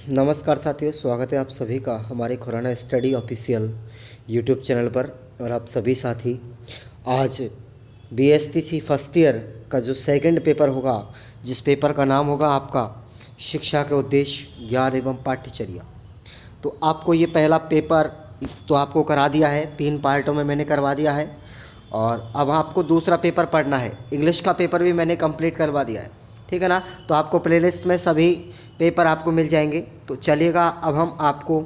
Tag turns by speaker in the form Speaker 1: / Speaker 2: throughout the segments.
Speaker 1: नमस्कार साथियों, स्वागत है आप सभी का हमारे Khurana study official YouTube channel पर। और आप सभी साथी आज बीएसटीसी फर्स्ट ईयर का जो सेकंड पेपर होगा, जिस पेपर का नाम होगा आपका शिक्षा के उद्देश्य, ज्ञान एवं पाठ्यचर्या। तो आपको ये पहला पेपर तो आपको करा दिया है, 3 पार्टों में मैंने करवा दिया है। और अब आपको दूसरा पेपर पढ़ना है। इंग्लिश का पेपर भी मैंने कंप्लीट करवा दिया है, ठीक है ना। तो आपको प्लेलिस्ट में सभी पेपर आपको मिल जाएंगे। तो चलिएगा, अब हम आपको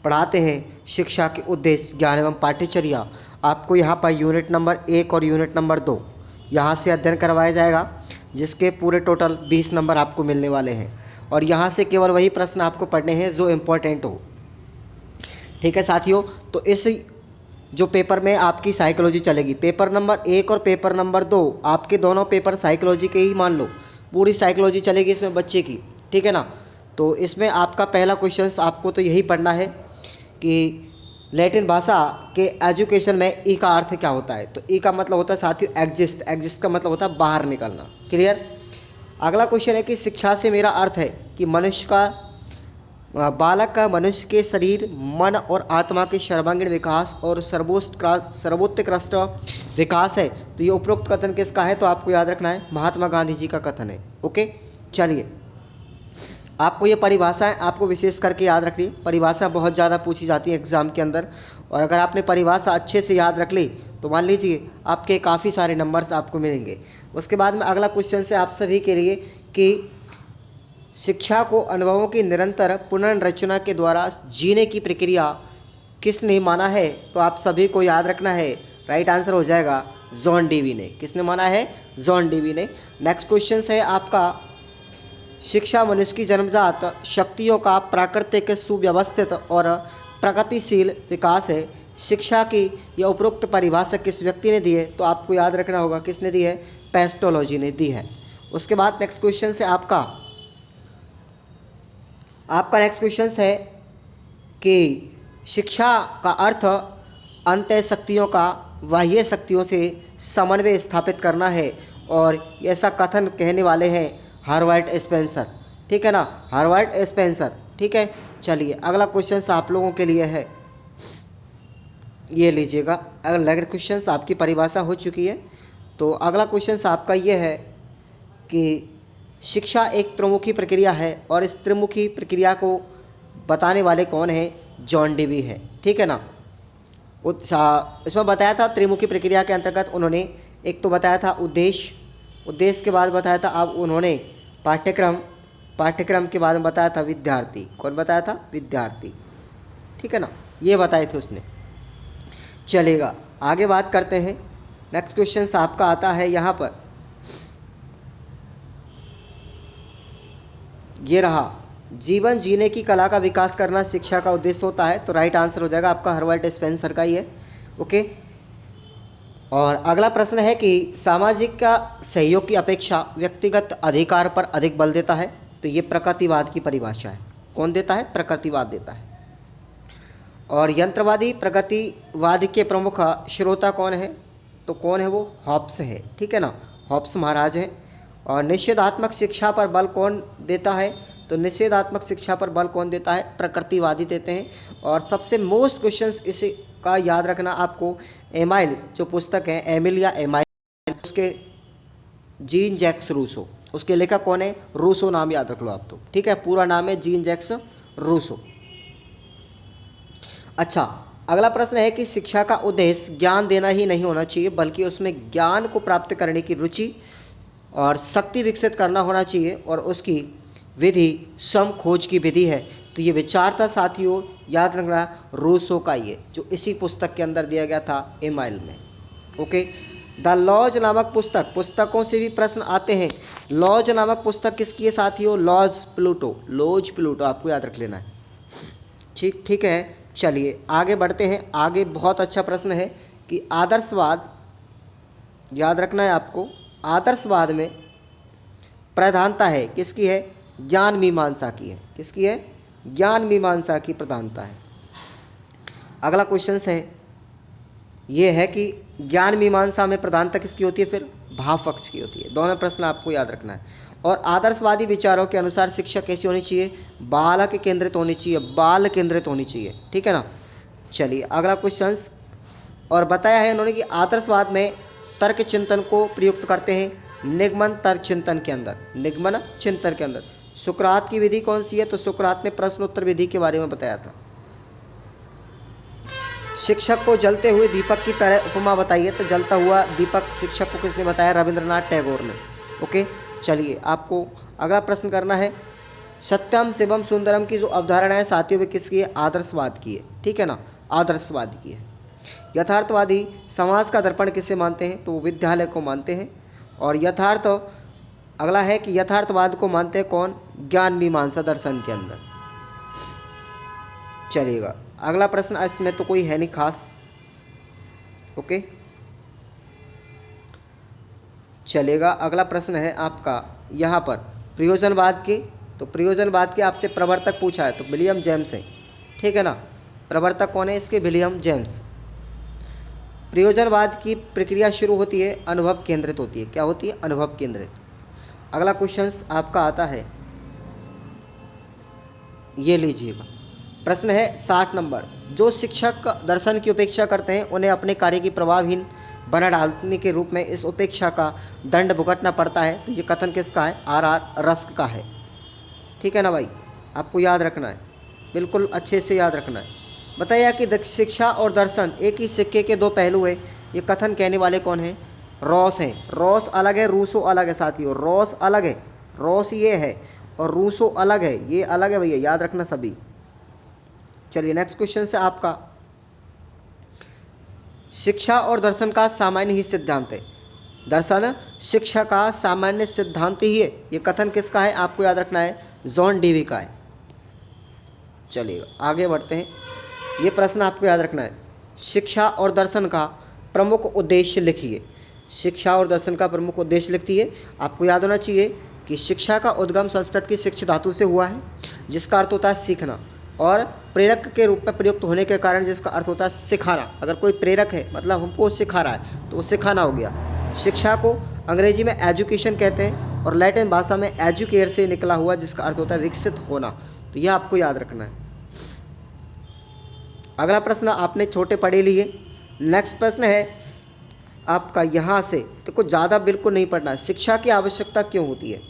Speaker 1: पढ़ाते हैं शिक्षा के उद्देश्य, ज्ञान एवं पाठ्यचर्या। आपको यहाँ पर यूनिट नंबर 1 और यूनिट नंबर 2 यहाँ से अध्ययन करवाया जाएगा, जिसके पूरे टोटल 20 नंबर आपको मिलने वाले हैं। और यहाँ से केवल वही प्रश्न आपको पढ़ने हैं जो इम्पोर्टेंट हो, ठीक है साथियों। तो इस जो पेपर में आपकी साइकोलॉजी चलेगी, पेपर नंबर 1 और पेपर नंबर 2 आपके दोनों पेपर साइकोलॉजी के ही मान लो। पूरी साइकोलॉजी चलेगी इसमें बच्चे की, ठीक है ना। तो इसमें आपका पहला क्वेश्चन आपको तो यही पढ़ना है कि लैटिन भाषा के एजुकेशन में ई का अर्थ क्या होता है। तो ई का मतलब होता है साथियों एग्जिस्ट। एग्जिस्ट का मतलब होता है बाहर निकलना। क्लियर। अगला क्वेश्चन है कि शिक्षा से मेरा अर्थ है कि मनुष्य का बालक का मनुष्य के शरीर, मन और आत्मा के सर्वांगीण विकास और सर्वोत्कृष्ट विकास है। तो ये उपरोक्त कथन किसका है, तो आपको याद रखना है महात्मा गांधी जी का कथन है। ओके, चलिए आपको ये परिभाषाएं आपको विशेष करके याद रखनी। परिभाषा बहुत ज़्यादा पूछी जाती है एग्जाम के अंदर, और अगर आपने परिभाषा अच्छे से याद रख ली तो मान लीजिए आपके काफ़ी सारे नंबर्स आपको मिलेंगे। उसके बाद में अगला क्वेश्चन है आप सभी के लिए कि शिक्षा को अनुभवों की निरंतर पुनर्रचना के द्वारा जीने की प्रक्रिया किसने माना है। तो आप सभी को याद रखना है, राइट आंसर हो जाएगा जॉन डेवी ने। किसने माना है, जॉन डेवी ने। नेक्स्ट क्वेश्चन है आपका शिक्षा मनुष्य की जन्मजात शक्तियों का प्राकृतिक सुव्यवस्थित और प्रगतिशील विकास है। शिक्षा की यह उपरोक्त परिभाषा किस व्यक्ति ने दी है, तो आपको याद रखना होगा किसने दी है, पेस्टोलॉजी ने दी है। उसके बाद नेक्स्ट क्वेश्चन है आपका नेक्स्ट क्वेश्चन है कि शिक्षा का अर्थ अंतः शक्तियों का बाह्य शक्तियों से समन्वय स्थापित करना है, और ऐसा कथन कहने वाले हैं हार्वर्ड स्पेंसर, ठीक है ना, हार्वर्ड स्पेंसर, ठीक है। चलिए अगला क्वेश्चन आप लोगों के लिए है, ये लीजिएगा। अगर लगे क्वेश्चन आपकी परिभाषा हो चुकी है, तो अगला क्वेश्चन आपका ये है कि शिक्षा एक त्रिमुखी प्रक्रिया है, और इस त्रिमुखी प्रक्रिया को बताने वाले कौन हैं, जॉन डेवी है, ठीक है ना। इसमें बताया था त्रिमुखी प्रक्रिया के अंतर्गत उन्होंने एक तो बताया था उद्देश्य, उद्देश्य के बाद बताया था अब उन्होंने पाठ्यक्रम, पाठ्यक्रम के बाद में बताया था विद्यार्थी। कौन बताया था, विद्यार्थी, ठीक है ना, ये बताए थे उसने। चलेगा आगे बात करते हैं। नेक्स्ट क्वेश्चन आपका आता है यहाँ पर, ये रहा, जीवन जीने की कला का विकास करना शिक्षा का उद्देश्य होता है। तो राइट आंसर हो जाएगा आपका हार्वर्ड स्पेंसर का ही है। ओके, और अगला प्रश्न है कि सामाजिक का सहयोग की अपेक्षा व्यक्तिगत अधिकार पर अधिक बल देता है। तो ये प्रकृतिवाद की परिभाषा है। कौन देता है, प्रकृतिवाद देता है। और यंत्रवादी प्रगतिवाद के प्रमुख श्रोता कौन है, तो कौन है वो, हॉब्स है, ठीक है ना, हॉब्स महाराज हैं। और निषेधात्मक शिक्षा पर बल कौन देता है, तो निषेधात्मक शिक्षा पर बल कौन देता है, प्रकृतिवादी देते हैं। और सबसे मोस्ट क्वेश्चंस इसका याद रखना आपको, एमाइल जो पुस्तक है, एमिल या एमाइल, उसके जीन जैक्स रूसो, उसके लेखक कौन है, रूसो नाम याद रख लो आप तो, ठीक है, पूरा नाम है जीन जैक्स रूसो। अच्छा, अगला प्रश्न है कि शिक्षा का उद्देश्य ज्ञान देना ही नहीं होना चाहिए, बल्कि उसमें ज्ञान को प्राप्त करने की रुचि और शक्ति विकसित करना होना चाहिए, और उसकी विधि स्वयं खोज की विधि है। तो ये विचार था साथियों, याद रखना रूसो का, ये जो इसी पुस्तक के अंदर दिया गया था एमाइल में। ओके, द लॉज नामक पुस्तक, पुस्तकों से भी प्रश्न आते हैं। लॉज नामक पुस्तक किसकी है साथियों, लॉज प्लूटो, लॉज प्लूटो आपको याद रख लेना है, ठीक है। चलिए आगे बढ़ते हैं। आगे बहुत अच्छा प्रश्न है कि आदर्शवाद, याद रखना है आपको, आदर्शवाद में प्रधानता है किसकी है, ज्ञान मीमांसा की है। किसकी है, ज्ञान मीमांसा की प्रधानता है। अगला क्वेश्चन है ये है कि ज्ञान मीमांसा में प्रधानता किसकी होती है, फिर भाव पक्ष की होती है। दोनों प्रश्न आपको याद रखना है। और आदर्शवादी विचारों के अनुसार शिक्षा कैसी होनी चाहिए? बालक केंद्रित होनी चाहिए, बाल केंद्रित होनी चाहिए, ठीक है ना। चलिए अगला क्वेश्चन, और बताया है उन्होंने कि आदर्शवाद में तर्क चिंतन को प्रयुक्त करते हैं निगमन तर्क चिंतन के अंदर, निगमन चिंतन के अंदर। सुकरात की विधि कौन सी है? तो सुकरात ने प्रश्नोत्तर विधि के बारे में बताया था। शिक्षक को जलते हुए दीपक की तरह उपमा बताइए, तो जलता हुआ दीपक शिक्षक को किसने बताया? रविंद्रनाथ टैगोर ने। ओके, चलिए आपको अगला प्रश्न करना है। सत्यम शिवम सुंदरम की जो अवधारणा है साथियों में किसकी है? आदर्शवाद की है, ठीक है ना, आदर्शवाद की है। यथार्थवादी समाज का दर्पण किसे मानते हैं? तो वो विद्यालय को मानते हैं। और यथार्थ अगला है कि यथार्थवाद को मानते हैं कौन? ज्ञान मीमांसा दर्शन के अंदर। चलिएगा अगला प्रश्न, इसमें तो कोई है नहीं खास। ओके, चलेगा अगला प्रश्न है आपका यहाँ पर प्रयोजनवाद की। तो प्रयोजनवाद के आपसे प्रवर्तक पूछा है, तो विलियम जेम्स है, ठीक है ना। प्रवर्तक कौन है इसके? William James. प्रयोजनवाद की प्रक्रिया शुरू होती है अनुभव केंद्रित होती है। क्या होती है? अनुभव केंद्रित। अगला क्वेश्चन आपका आता है, ये लीजिएगा, प्रश्न है 60 नंबर। जो शिक्षक दर्शन की उपेक्षा करते हैं उन्हें अपने कार्य की प्रभावहीन बना डालने के रूप में इस उपेक्षा का दंड भुगतना पड़ता है। तो ये कथन किसका है? आर रस्क का है, ठीक है ना भाई, आपको याद रखना है, बिल्कुल अच्छे से याद रखना है। बताइए कि शिक्षा और दर्शन एक ही सिक्के के दो पहलू है, ये कथन कहने वाले कौन हैं? रॉस हैं। रॉस अलग है, रूसो अलग है साथियों, रॉस अलग है, रॉस ये है और रूसो अलग है, ये अलग है भैया, याद रखना सभी। चलिए नेक्स्ट क्वेश्चन से आपका, शिक्षा और दर्शन का सामान्य ही सिद्धांत है। दर्शन शिक्षा का सामान्य सिद्धांत ही है, ये कथन किसका है? आपको याद रखना है, जॉन डीवी का है। चलिए आगे बढ़ते हैं, ये प्रश्न आपको याद रखना है। शिक्षा और दर्शन का प्रमुख उद्देश्य लिखिए। शिक्षा और दर्शन का प्रमुख उद्देश्य लिखती है। आपको याद होना चाहिए कि शिक्षा का उद्गम संस्कृत की शिक्ष धातु से हुआ है, जिसका अर्थ होता है सीखना, और प्रेरक के रूप में प्रयुक्त होने के कारण जिसका अर्थ होता है सिखाना। अगर कोई प्रेरक है मतलब हमको सिखा रहा है तो वो सिखाना हो गया। शिक्षा को अंग्रेजी में एजुकेशन कहते हैं और लैटिन भाषा में एजुकेयर से निकला हुआ, जिसका अर्थ होता है विकसित होना। तो यह आपको याद रखना है। अगला प्रश्न आपने छोटे पढ़े लिए। नेक्स्ट प्रश्न है आपका यहाँ से, तो कुछ ज़्यादा बिल्कुल नहीं पढ़ना है। शिक्षा की आवश्यकता क्यों होती है?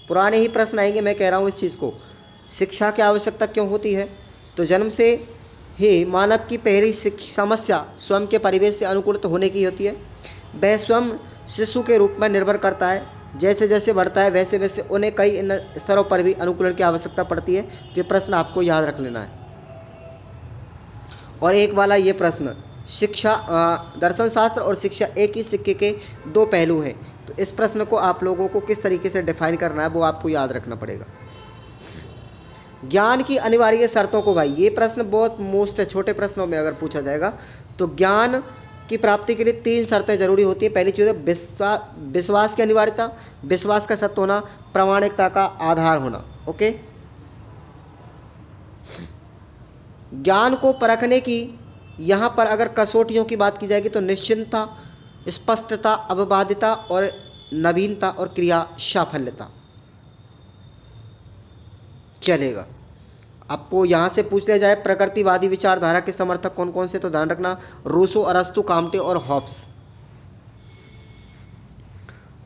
Speaker 1: पुराने ही प्रश्न आएंगे, मैं कह रहा हूँ इस चीज़ को। शिक्षा की आवश्यकता क्यों होती है? तो जन्म से ही मानव की पहली समस्या स्वयं के परिवेश से अनुकूलित होने की होती है। वह स्वयं शिशु के रूप में निर्भर करता है, जैसे जैसे बढ़ता है वैसे वैसे उन्हें कई स्तरों पर भी अनुकूलन की आवश्यकता पड़ती है। तो ये प्रश्न आपको याद रख लेना है। और एक वाला ये प्रश्न, शिक्षा दर्शन शास्त्र और शिक्षा एक ही सिक्के के दो पहलू हैं। तो इस प्रश्न को आप लोगों को किस तरीके से डिफाइन करना है वो आपको याद रखना पड़ेगा। ज्ञान की अनिवार्य शर्तों को, भाई ये प्रश्न बहुत मोस्ट है, छोटे प्रश्नों में अगर पूछा जाएगा तो ज्ञान की प्राप्ति के लिए 3 शर्तें जरूरी होती है। पहली चीज़ है विश्वास की अनिवार्यता, विश्वास का सत्य होना, प्रामाणिकता का आधार होना। ओके, ज्ञान को परखने की यहाँ पर अगर कसौटियों की बात की जाएगी तो निश्चिंतता, स्पष्टता, अवबाधिता और नवीनता और क्रिया साफल्यता। चलेगा, आपको यहाँ से पूछ लिया जाए प्रकृतिवादी विचारधारा के समर्थक कौन कौन से, तो ध्यान रखना रूसो, अरस्तु, काम्टे और हॉब्स।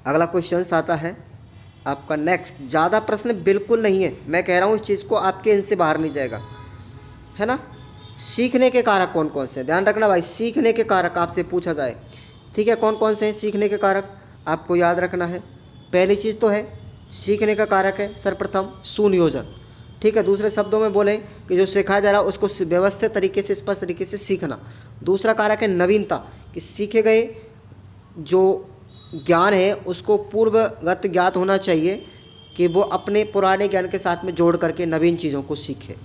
Speaker 1: अगला क्वेश्चन आता है आपका नेक्स्ट। ज़्यादा प्रश्न बिल्कुल नहीं है, मैं कह रहा हूँ इस चीज़ को, आपके इनसे बाहर नहीं जाएगा, है ना। सीखने के कारक कौन कौन से, ध्यान रखना भाई, सीखने के कारक आपसे पूछा जाए, ठीक है, कौन कौन से हैं सीखने के कारक, आपको याद रखना है। पहली चीज़ तो है सीखने का कारक है सर्वप्रथम सुनियोजन, ठीक है। दूसरे शब्दों में बोले कि जो सिखाया जा रहा है उसको व्यवस्थित तरीके से, स्पष्ट तरीके से सीखना। दूसरा कारक है नवीनता, कि सीखे गए जो ज्ञान है उसको पूर्वगत ज्ञात होना चाहिए, कि वो अपने पुराने ज्ञान के साथ में जोड़ करके नवीन चीज़ों को सीखे।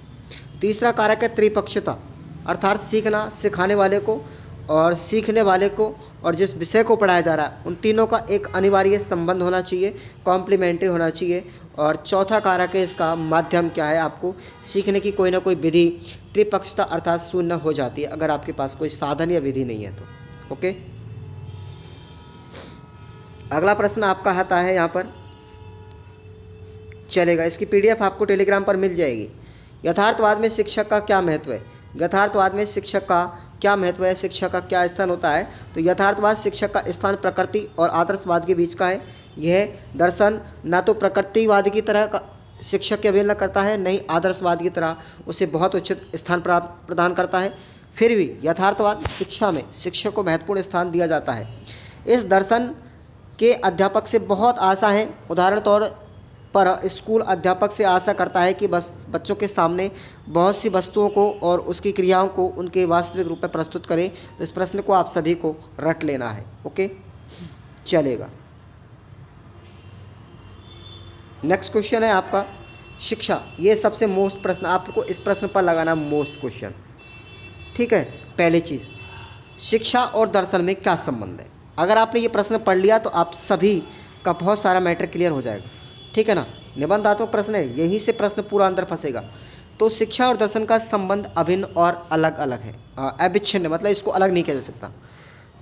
Speaker 1: तीसरा कारक है त्रिपक्षता, अर्थात सीखना, सिखाने वाले को और सीखने वाले को और जिस विषय को पढ़ाया जा रहा है, उन तीनों का एक अनिवार्य संबंध होना चाहिए, कॉम्प्लीमेंट्री होना चाहिए। और चौथा कारक है इसका माध्यम क्या है, आपको सीखने की कोई ना कोई विधि, त्रिपक्षता अर्थात शून्य हो जाती है अगर आपके पास कोई साधन या विधि नहीं है तो। ओके, अगला प्रश्न आपका आता है यहाँ पर, चलेगा, इसकी PDF आपको टेलीग्राम पर मिल जाएगी। यथार्थवाद में शिक्षक का क्या महत्व है? यथार्थवाद में शिक्षक का क्या महत्व है, शिक्षक का क्या स्थान होता है? तो यथार्थवाद शिक्षक का स्थान प्रकृति और आदर्शवाद के बीच का है। यह दर्शन ना तो प्रकृतिवाद की तरह का शिक्षक की अवहेलना करता है, नहीं आदर्शवाद की तरह उसे बहुत उचित स्थान प्रदान करता है। फिर भी यथार्थवाद शिक्षा में शिक्षक को महत्वपूर्ण स्थान दिया जाता है। इस दर्शन के अध्यापक से बहुत आशा है। उदाहरण तौर पर स्कूल अध्यापक से आशा करता है कि बस बच्चों के सामने बहुत सी वस्तुओं को और उसकी क्रियाओं को उनके वास्तविक रूप में प्रस्तुत करें। तो इस प्रश्न को आप सभी को रट लेना है। ओके, चलेगा। नेक्स्ट क्वेश्चन है आपका शिक्षा। ये सबसे मोस्ट प्रश्न, आपको इस प्रश्न पर लगाना मोस्ट क्वेश्चन। ठीक है, पहली चीज़, शिक्षा और दर्शन में क्या संबंध है? अगर आपने ये प्रश्न पढ़ लिया तो आप सभी का बहुत सारा मैटर क्लियर हो जाएगा। ठीक है ना, निबंधात्मक प्रश्न है, यहीं से प्रश्न पूरा अंदर फंसेगा। तो शिक्षा और दर्शन का संबंध अभिन्न और अलग अलग है, अविच्छिन्न, मतलब इसको अलग नहीं किया जा सकता।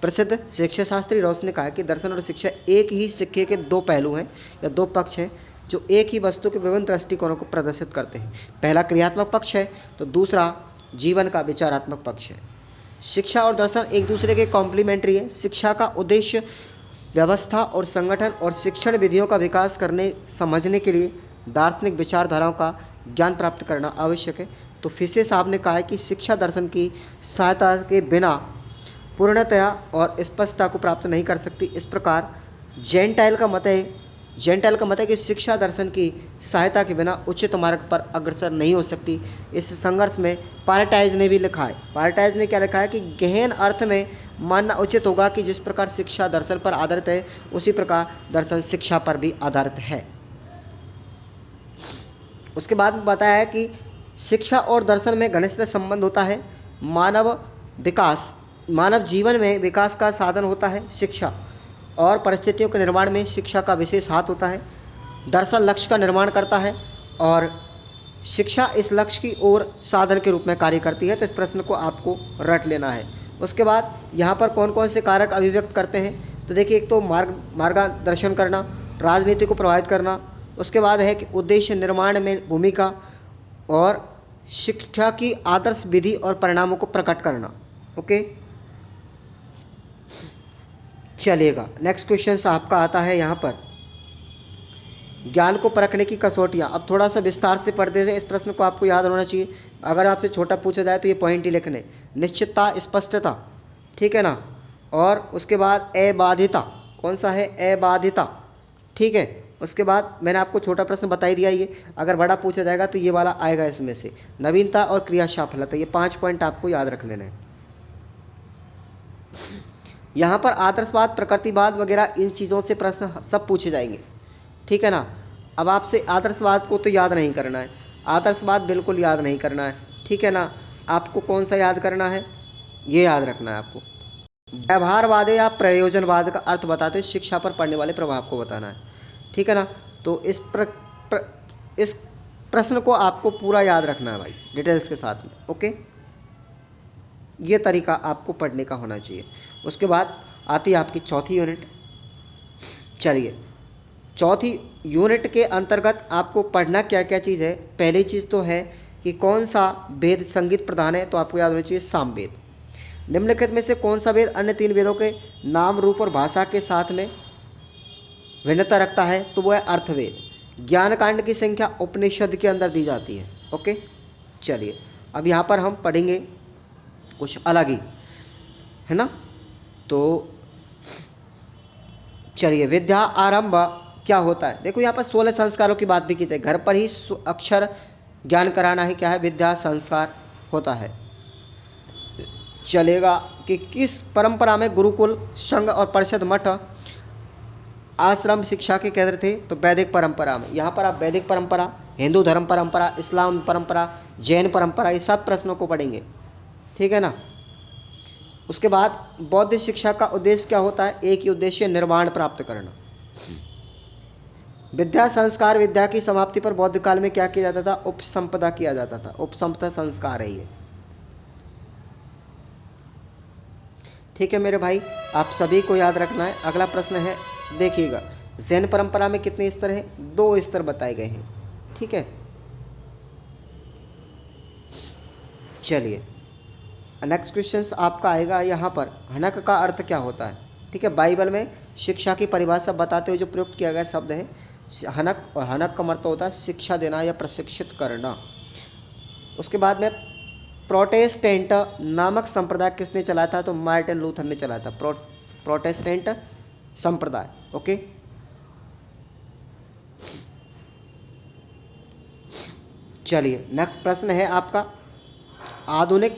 Speaker 1: प्रसिद्ध शिक्षा शास्त्री रॉस ने कहा कि दर्शन और शिक्षा एक ही सिक्के के दो पहलू हैं या दो पक्ष हैं जो एक ही वस्तु के विभिन्न दृष्टिकोणों को प्रदर्शित करते हैं। पहला क्रियात्मक पक्ष है तो दूसरा जीवन का विचारात्मक पक्ष है। शिक्षा और दर्शन एक दूसरे के कॉम्प्लीमेंट्री है। शिक्षा का उद्देश्य व्यवस्था और संगठन और शिक्षण विधियों का विकास करने समझने के लिए दार्शनिक विचारधाराओं का ज्ञान प्राप्त करना आवश्यक है। तो फिशे साहब ने कहा है कि शिक्षा दर्शन की सहायता के बिना पूर्णतया और स्पष्टता को प्राप्त नहीं कर सकती। इस प्रकार जेंटाइल का मत है कि शिक्षा दर्शन की सहायता के बिना उचित मार्ग पर अग्रसर नहीं हो सकती। इस संघर्ष में पार्टाइज ने भी लिखा है। पार्टाइज ने क्या लिखा है कि गहन अर्थ में मानना उचित होगा कि जिस प्रकार शिक्षा दर्शन पर आधारित है उसी प्रकार दर्शन शिक्षा पर भी आधारित है। उसके बाद बताया है कि शिक्षा और दर्शन में घनिष्ठ संबंध होता है। मानव जीवन में विकास का साधन होता है शिक्षा, और परिस्थितियों के निर्माण में शिक्षा का विशेष हाथ होता है। दर्शन लक्ष्य का निर्माण करता है और शिक्षा इस लक्ष्य की ओर साधन के रूप में कार्य करती है। तो इस प्रश्न को आपको रट लेना है। उसके बाद यहाँ पर कौन कौन से कारक अभिव्यक्त करते हैं? तो देखिए, एक तो मार्गदर्शन करना, राजनीति को प्रभावित करना। उसके बाद है कि उद्देश्य निर्माण में भूमिका, और शिक्षा की आदर्श विधि और परिणामों को प्रकट करना। ओके, चलेगा। नेक्स्ट क्वेश्चन आपका आता है यहाँ पर, ज्ञान को परखने की कसौटियाँ। अब थोड़ा सा विस्तार से पढ़ते हैं, इस प्रश्न को आपको याद होना चाहिए। अगर आपसे छोटा पूछा जाए तो ये पॉइंट ही लिखने। निश्चितता, स्पष्टता, ठीक है ना, और उसके बाद अबाधिता। कौन सा है? अबाधिता। ठीक है, उसके बाद मैंने आपको छोटा प्रश्न बता ही दिया। ये अगर बड़ा पूछा जाएगा तो ये वाला आएगा इसमें से। नवीनता और क्रिया सफलता, ये 5 पॉइंट आपको याद रख लेने हैं। यहाँ पर आदर्शवाद, प्रकृतिवाद वगैरह इन चीज़ों से प्रश्न सब पूछे जाएंगे। ठीक है ना। अब आपसे आदर्शवाद को तो याद नहीं करना है, आदर्शवाद बिल्कुल याद नहीं करना है। ठीक है ना। आपको कौन सा याद करना है? ये याद रखना है आपको। व्यवहारवाद या प्रयोजनवाद का अर्थ बताते हुए शिक्षा पर पड़ने वाले प्रभाव को बताना है। ठीक है ना। तो इस प्रश्न को आपको पूरा याद रखना है भाई, डिटेल्स के साथ में। ओके, ये तरीका आपको पढ़ने का होना चाहिए। उसके बाद आती है आपकी चौथी यूनिट। चलिए, चौथी यूनिट के अंतर्गत आपको पढ़ना क्या क्या चीज़ है। पहली चीज़ तो है कि कौन सा वेद संगीत प्रधान है, तो आपको याद होना चाहिए सामवेद। निम्नलिखित में से कौन सा वेद अन्य 3 वेदों के नाम, रूप और भाषा के साथ में भिन्नता रखता है, तो वो है अर्थवेद। ज्ञान कांड की संख्या उपनिषद के अंदर दी जाती है। ओके, चलिए अब यहाँ पर हम पढ़ेंगे कुछ अलग ही, है ना। तो चलिए, विद्या आरंभ क्या होता है। देखो यहाँ पर 16 संस्कारों की बात भी की जाए। घर पर ही अक्षर ज्ञान कराना है, क्या है? विद्या संस्कार होता है। चलेगा कि किस परंपरा में गुरुकुल, संघ और परिषद, मठ, आश्रम शिक्षा के केंद्र थे, तो वैदिक परंपरा में। यहाँ पर आप वैदिक परंपरा, हिंदू धर्म परंपरा, इस्लाम परंपरा, जैन परंपरा, ये सब प्रश्नों को पढ़ेंगे। ठीक है ना। उसके बाद बौद्ध शिक्षा का उद्देश्य क्या होता है? एक ही उद्देश्य, निर्वाण प्राप्त करना। विद्या संस्कार, विद्या की समाप्ति पर बौद्ध काल में क्या किया जाता था? उपसंपदा किया जाता था। उपसंपदा संस्कार है ये। ठीक है मेरे भाई, आप सभी को याद रखना है। अगला प्रश्न है, देखिएगा, जैन परंपरा में कितने स्तर हैं? 2 स्तर बताए गए हैं। ठीक है। चलिए नेक्स्ट क्वेश्चन आपका आएगा यहाँ पर, हनक का अर्थ क्या होता है। ठीक है, बाइबल में शिक्षा की परिभाषा बताते हुए जो प्रयुक्त किया गया शब्द है हनक, और हनक का मतलब होता है शिक्षा देना या प्रशिक्षित करना। उसके बाद में प्रोटेस्टेंट नामक संप्रदाय किसने चलाया था, तो मार्टिन लूथर ने चलाया था, प्रोटेस्टेंट संप्रदाय। ओके, चलिए नेक्स्ट प्रश्न है आपका, आधुनिक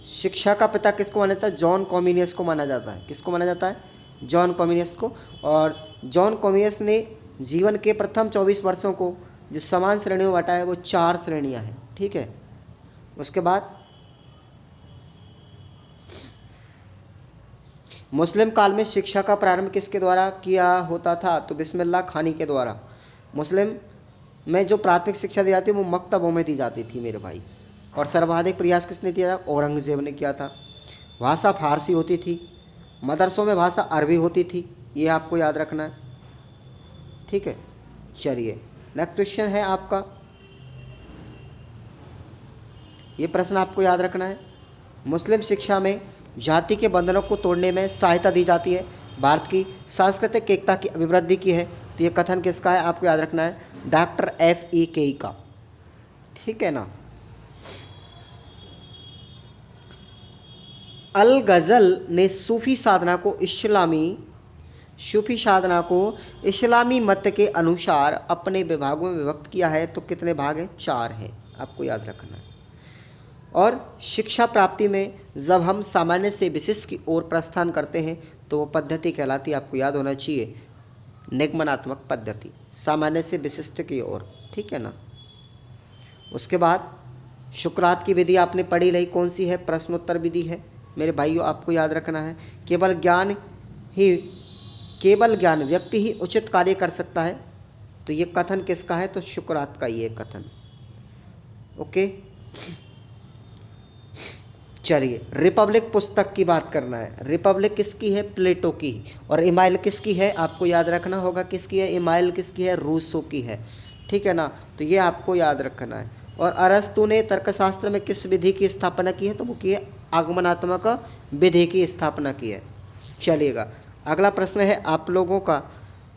Speaker 1: शिक्षा का पिता किसको माना जाता है, जॉन कॉमिनियस को माना जाता है। किसको माना जाता है, जॉन कॉमिनियस को। और जॉन कॉमिनियस ने जीवन के प्रथम 24 वर्षों को जो समान श्रेणियों में बांटा है वो 4 श्रेणियां हैं। ठीक है, उसके बाद मुस्लिम काल में शिक्षा का प्रारंभ किसके द्वारा किया होता था, तो बिस्मिल्लाह खानी के द्वारा। मुस्लिम में जो प्राथमिक शिक्षा दी जाती है वो मकतबों में दी जाती थी मेरे भाई। और सर्वाधिक प्रयास किसने किया था, औरंगजेब ने किया था। भाषा फारसी होती थी, मदरसों में भाषा अरबी होती थी, ये आपको याद रखना है। ठीक है, चलिए नेक्स्ट क्वेश्चन है आपका, ये प्रश्न आपको याद रखना है, मुस्लिम शिक्षा में जाति के बंधनों को तोड़ने में सहायता दी जाती है, भारत की सांस्कृतिक एकता की अभिवृद्धि की है। तो ये कथन किसका है, आपको याद रखना है, डॉक्टर F.E. केई का। ठीक है ना। अल गज़ल ने सूफी साधना को इस्लामी मत के अनुसार अपने विभागों में विभक्त किया है। तो कितने भाग हैं, 4 हैं, आपको याद रखना है। और शिक्षा प्राप्ति में जब हम सामान्य से विशिष्ट की ओर प्रस्थान करते हैं तो वो पद्धति कहलाती है, आपको याद होना चाहिए, निगमनात्मक पद्धति, सामान्य से विशिष्ट की ओर। ठीक है ना। उसके बाद सुकरात की विधि आपने पढ़ी रही, कौन सी है, प्रश्नोत्तर विधि है मेरे भाइयों, आपको याद रखना है। केवल ज्ञान व्यक्ति ही उचित कार्य कर सकता है। तो ये कथन किसका है, तो सुकरात का ये कथन। ओके, चलिए रिपब्लिक पुस्तक की बात करना है। रिपब्लिक किसकी है, प्लेटो की। और इमाइल किसकी है, आपको याद रखना होगा किसकी है, इमाइल किसकी है, रूसो की है। ठीक है ना, तो ये आपको याद रखना है। और अरस्तु ने तर्कशास्त्र में किस विधि की स्थापना की है, तो वो की है आगमनात्मक विधि की स्थापना की है। चलिएगा अगला प्रश्न है आप लोगों का,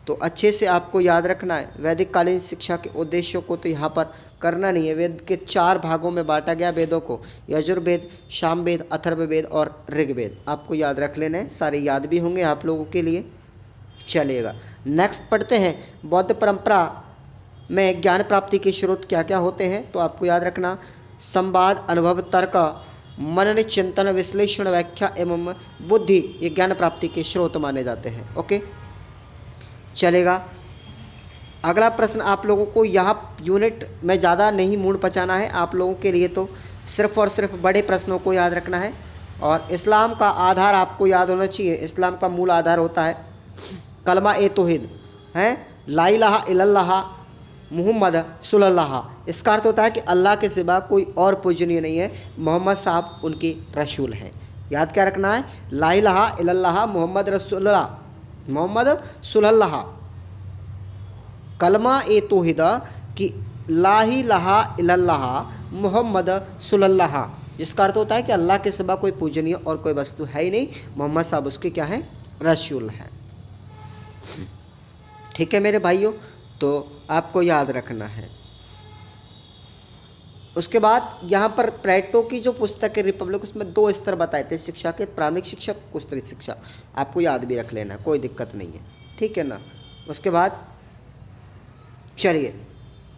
Speaker 1: तो अच्छे से आपको याद रखना है। वैदिक कालीन शिक्षा के उद्देश्यों को तो यहाँ पर करना नहीं है। वेद के 4 भागों में बांटा गया वेदों को, यजुर्वेद, सामवेद, अथर्ववेद और ऋग्वेद, आपको याद रख लेना है, सारे याद भी होंगे आप लोगों के लिए। चलिएगा नेक्स्ट पढ़ते हैं, बौद्ध परंपरा में ज्ञान प्राप्ति के स्रोत क्या क्या होते हैं। तो आपको याद रखना, संवाद, अनुभव, तर्क, मनन, चिंतन, विश्लेषण, व्याख्या एवं बुद्धि, ये ज्ञान प्राप्ति के स्रोत माने जाते हैं। ओके, चलेगा अगला प्रश्न आप लोगों को, यहाँ यूनिट में ज़्यादा नहीं मूड पचाना है आप लोगों के लिए, तो सिर्फ और सिर्फ बड़े प्रश्नों को याद रखना है। और इस्लाम का आधार आपको याद होना चाहिए। इस्लाम का मूल आधार होता है कलमा ए तौहीद है, ला इलाहा इल्लल्लाह मुहम्मद सल्लल्लाहु। इसका अर्थ होता है कि अल्लाह के सिवा कोई और पूजनीय नहीं है, मोहम्मद साहब उनके रसूल हैं। याद क्या रखना है, ला इलाहा इल्लल्लाह मुहम्मद रसूलुल्लाह, मोहम्मद सल्लल्लाहु, कलमा ए तौहीदा कि ला इलाहा इल्लल्लाह मुहम्मद सल्लल्लाहु, जिसका अर्थ होता है कि अल्लाह के सिवा कोई पूजनीय और कोई वस्तु है ही नहीं, मोहम्मद साहब उसके क्या हैं, रसूल हैं। ठीक है मेरे भाइयों, तो आपको याद रखना है। उसके बाद यहाँ पर प्लेटो की जो पुस्तक है रिपब्लिक, उसमें 2 स्तर बताए थे शिक्षा के, प्रारंभिक शिक्षा, कुस्तरित शिक्षा, आपको याद भी रख लेना, कोई दिक्कत नहीं है। ठीक है ना। उसके बाद चलिए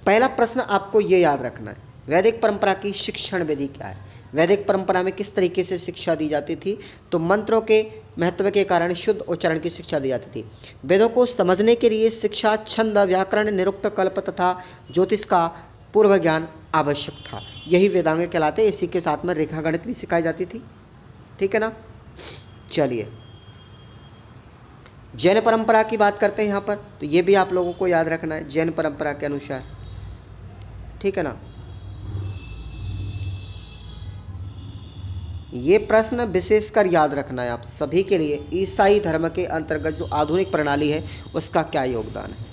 Speaker 1: पहला प्रश्न आपको ये याद रखना है, वैदिक परंपरा की शिक्षण विधि क्या है। वैदिक परंपरा में किस तरीके से शिक्षा दी जाती थी, तो मंत्रों के महत्व के कारण शुद्ध उच्चारण की शिक्षा दी जाती थी। वेदों को समझने के लिए शिक्षा, छंद, व्याकरण, निरुक्त, कल्प तथा ज्योतिष का पूर्व ज्ञान आवश्यक था। यही वेदांग कहलाते। इसी के साथ में रेखा गणित भी सिखाई जाती थी। ठीक है ना। चलिए जैन परंपरा की बात करते हैं यहाँ पर, तो ये भी आप लोगों को याद रखना है, जैन परंपरा के अनुसार। ठीक है ना। ये प्रश्न विशेषकर याद रखना है आप सभी के लिए, ईसाई धर्म के अंतर्गत जो आधुनिक प्रणाली है उसका क्या योगदान है,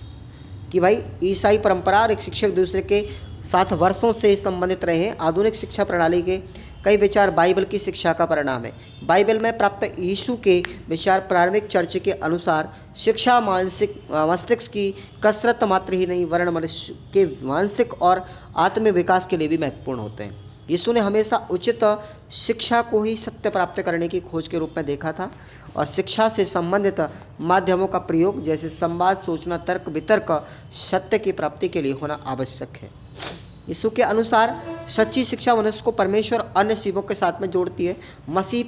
Speaker 1: कि भाई ईसाई परंपरा और एक शिक्षक दूसरे के साथ वर्षों से संबंधित रहे हैं। आधुनिक शिक्षा प्रणाली के कई विचार बाइबल की शिक्षा का परिणाम है। बाइबल में प्राप्त यीशु के विचार प्रारंभिक चर्च के अनुसार शिक्षा मानसिक मस्तिष्क की कसरत मात्र ही नहीं वरन मनुष्य के मानसिक और आत्मिक विकास के लिए भी महत्वपूर्ण होते हैं। यीशु ने हमेशा उचित शिक्षा को ही सत्य प्राप्त करने की खोज के रूप में देखा था और शिक्षा से संबंधित माध्यमों का प्रयोग जैसे संवाद, सूचना, तर्क वितर्क सत्य की प्राप्ति के लिए होना आवश्यक है। यीशु के अनुसार सच्ची शिक्षा मनुष्य को परमेश्वर और अन्य जीवों के साथ में जोड़ती है। मसीह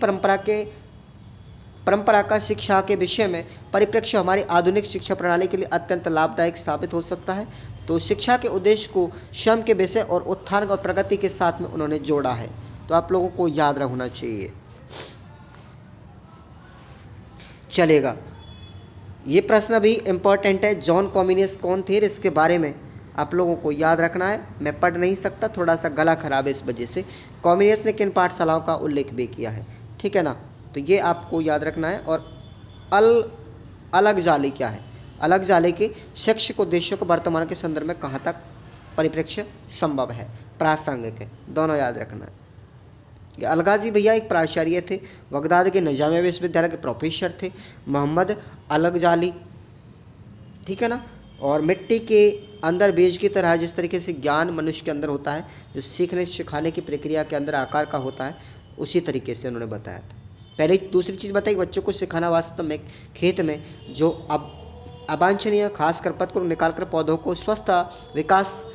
Speaker 1: परंपरा का शिक्षा के विषय में परिप्रेक्ष्य हमारी आधुनिक शिक्षा प्रणाली के लिए अत्यंत लाभदायक साबित हो सकता है। तो शिक्षा के उद्देश्य को स्वयं के विषय और उत्थान और प्रगति के साथ में उन्होंने जोड़ा है, तो आप लोगों को याद रखना चाहिए। चलेगा, ये प्रश्न भी इम्पोर्टेंट है। जॉन कॉमिनियस कौन थे, इसके बारे में आप लोगों को याद रखना है। मैं पढ़ नहीं सकता, थोड़ा सा गला खराब है, इस वजह से। कॉमिनियस ने किन पाठशालाओं का उल्लेख भी किया है, ठीक है ना, तो ये आपको याद रखना है। और अलग जाली क्या है, अलग जाली के शैक्षिक उद्देश्यों को वर्तमान के संदर्भ में कहाँ तक परिप्रेक्ष्य संभव है, प्रासंगिक है, दोनों याद रखना है। ये अलगाजी भैया एक प्राचार्य थे, बगदाद के निजामिया विश्वविद्यालय के प्रोफेसर थे, मोहम्मद अलगजाली, ठीक है ना। और मिट्टी के अंदर बीज की तरह जिस तरीके से ज्ञान मनुष्य के अंदर होता है, जो सीखने सिखाने की प्रक्रिया के अंदर आकार का होता है, उसी तरीके से उन्होंने बताया था। पहले दूसरी चीज़ बताई, बच्चों को सिखाना वास्तव में खेत में जो अवांछनीय खास खरपतवार को निकालकर पौधों को स्वस्थ विकास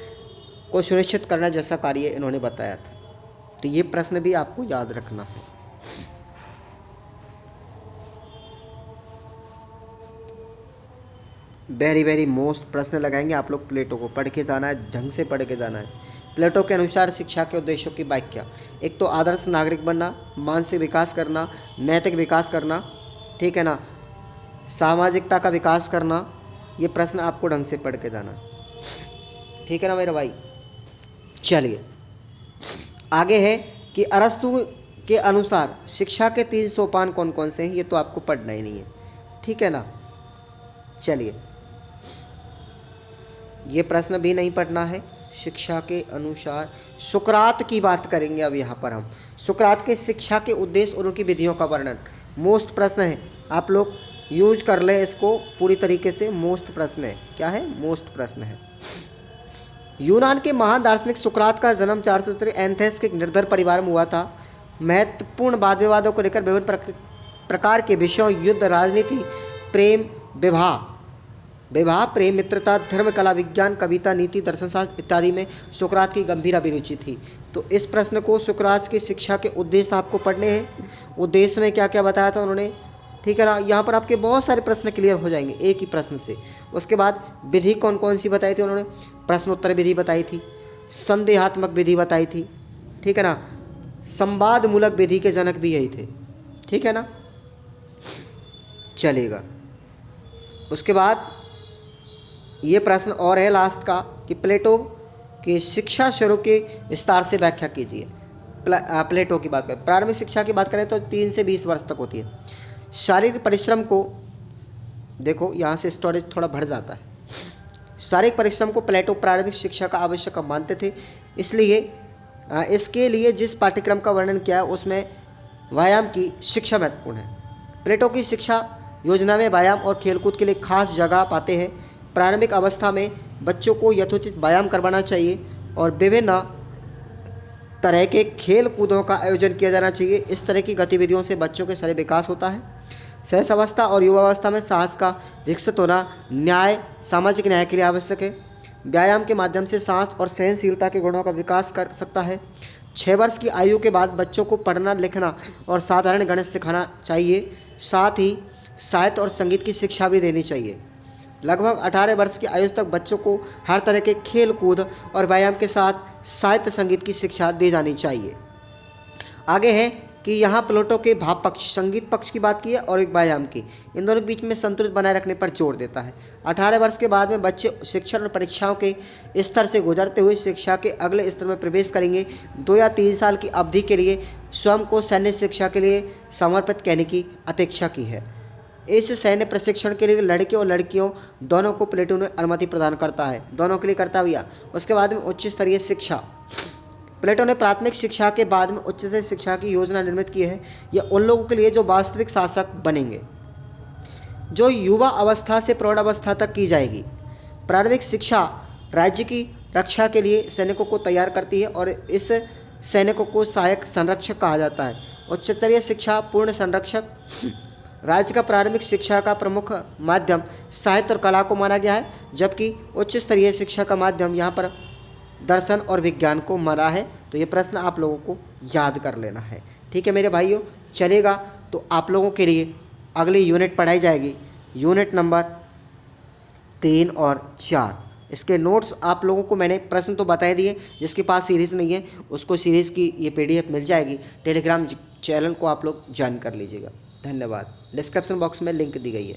Speaker 1: को सुनिश्चित करना जैसा कार्य इन्होंने बताया था। तो ये प्रश्न भी आपको याद रखना है। वेरी वेरी मोस्ट प्रश्न लगाएंगे आप लोग। प्लेटो को पढ़ के जाना है, ढंग से पढ़ के जाना है। प्लेटो के अनुसार शिक्षा के उद्देश्यों की व्याख्या, एक तो आदर्श नागरिक बनना, मानसिक विकास करना, नैतिक विकास करना, ठीक है ना, सामाजिकता का विकास करना। ये प्रश्न आपको ढंग से पढ़ के जाना, ठीक है ना मेरे भाई। चलिए आगे है कि अरस्तु के अनुसार शिक्षा के 3 सोपान कौन कौन से हैं, ये तो आपको पढ़ना ही नहीं है, ठीक है ना। चलिए ये प्रश्न भी नहीं पढ़ना है। शिक्षा के अनुसार सुकरात की बात करेंगे अब यहाँ पर हम। सुकरात के शिक्षा के उद्देश्य और उनकी विधियों का वर्णन, मोस्ट प्रश्न है, आप लोग यूज कर ले इसको पूरी तरीके से। मोस्ट प्रश्न है, क्या है, मोस्ट प्रश्न है। यूनान के महान दार्शनिक सुकरात का जन्म 470 एथेंस के एक निर्धन परिवार में हुआ था। महत्वपूर्ण वाद विवादों को लेकर विभिन्न प्रकार के विषयों, युद्ध, राजनीति, प्रेम, विवाह, प्रेम, मित्रता, धर्म, कला, विज्ञान, कविता, नीति, दर्शनशास्त्र इत्यादि में सुकरात की गंभीर अभिरुचि थी। तो इस प्रश्न को सुकरात की शिक्षा के उद्देश्य आपको पढ़ने हैं। उद्देश्य में क्या क्या बताया था उन्होंने, ठीक है ना। यहाँ पर आपके बहुत सारे प्रश्न क्लियर हो जाएंगे एक ही प्रश्न से। उसके बाद विधि कौन कौन सी बताई थी उन्होंने, प्रश्नोत्तर विधि बताई थी, संदेहात्मक विधि बताई थी, ठीक है ना, संवाद मूलक विधि के जनक भी यही थे, ठीक है ना। चलेगा, उसके बाद ये प्रश्न और है लास्ट का कि प्लेटो के शिक्षा स्वरूप के विस्तार से व्याख्या कीजिए। प्लेटो की बात करें, प्रारंभिक शिक्षा की बात करें तो 3 से 20 वर्ष तक होती है। शारीरिक परिश्रम को देखो, यहाँ से स्टोरेज थोड़ा बढ़ जाता है। शारीरिक परिश्रम को प्लेटो प्रारंभिक शिक्षा का आवश्यक मानते थे, इसलिए इसके लिए जिस पाठ्यक्रम का वर्णन किया है उसमें व्यायाम की शिक्षा महत्वपूर्ण है। प्लेटो की शिक्षा योजना में व्यायाम और खेलकूद के लिए खास जगह पाते हैं। प्रारंभिक अवस्था में बच्चों को यथोचित व्यायाम करवाना चाहिए और विभिन्न तरह के खेल कूदों का आयोजन किया जाना चाहिए। इस तरह की गतिविधियों से बच्चों के शरीर विकास होता है। शैशवावस्था और युवावस्था में साहस का विकसित होना सामाजिक न्याय के लिए आवश्यक है। व्यायाम के माध्यम से साहस और सहनशीलता के गुणों का विकास कर सकता है। 6 वर्ष की आयु के बाद बच्चों को पढ़ना, लिखना और साधारण गणित सिखाना चाहिए। साथ ही साहित्य और संगीत की शिक्षा भी देनी चाहिए। लगभग 18 वर्ष की आयु तक बच्चों को हर तरह के खेल कूद और व्यायाम के साथ साहित्य संगीत की शिक्षा दी जानी चाहिए। आगे है कि यहाँ प्लेटो के भाव पक्ष, संगीत पक्ष की बात की है और एक व्यायाम की, इन दोनों के बीच में संतुलित बनाए रखने पर जोर देता है। 18 वर्ष के बाद में बच्चे शिक्षण और परीक्षाओं के स्तर से गुजरते हुए शिक्षा के अगले स्तर में प्रवेश करेंगे। 2 या 3 साल की अवधि के लिए स्वयं को सैन्य शिक्षा के लिए समर्पित करने की अपेक्षा की है। इस सैन्य प्रशिक्षण के लिए लड़के और लड़कियों दोनों को प्लेटून में अनुमति प्रदान करता है, दोनों के लिए करता भैया। उसके बाद में उच्च स्तरीय शिक्षा, प्लेटो ने प्राथमिक शिक्षा के बाद में उच्च स्तरीय शिक्षा की योजना निर्मित की है। यह उन लोगों के लिए जो वास्तविक शासक बनेंगे, जो युवा अवस्था से प्रौढ़ अवस्था तक की जाएगी। प्रारंभिक शिक्षा राज्य की रक्षा के लिए सैनिकों को तैयार करती है और इस सैनिकों को सहायक संरक्षक कहा जाता है। उच्च स्तरीय शिक्षा पूर्ण संरक्षक, राज्य का प्रारंभिक शिक्षा का प्रमुख माध्यम साहित्य और कला को माना गया है, जबकि उच्च स्तरीय शिक्षा का माध्यम यहाँ पर दर्शन और विज्ञान को माना है। तो ये प्रश्न आप लोगों को याद कर लेना है। ठीक है मेरे भाइयों, चलेगा तो आप लोगों के लिए अगली यूनिट पढ़ाई जाएगी, यूनिट नंबर 3 और 4। इसके नोट्स आप लोगों को मैंने प्रश्न तो बता दिए, जिसके पास सीरीज़ नहीं है उसको सीरीज़ की ये PDF मिल जाएगी। टेलीग्राम चैनल को आप लोग ज्वाइन कर लीजिएगा। धन्यवाद। डिस्क्रिप्शन बॉक्स में लिंक दी गई है।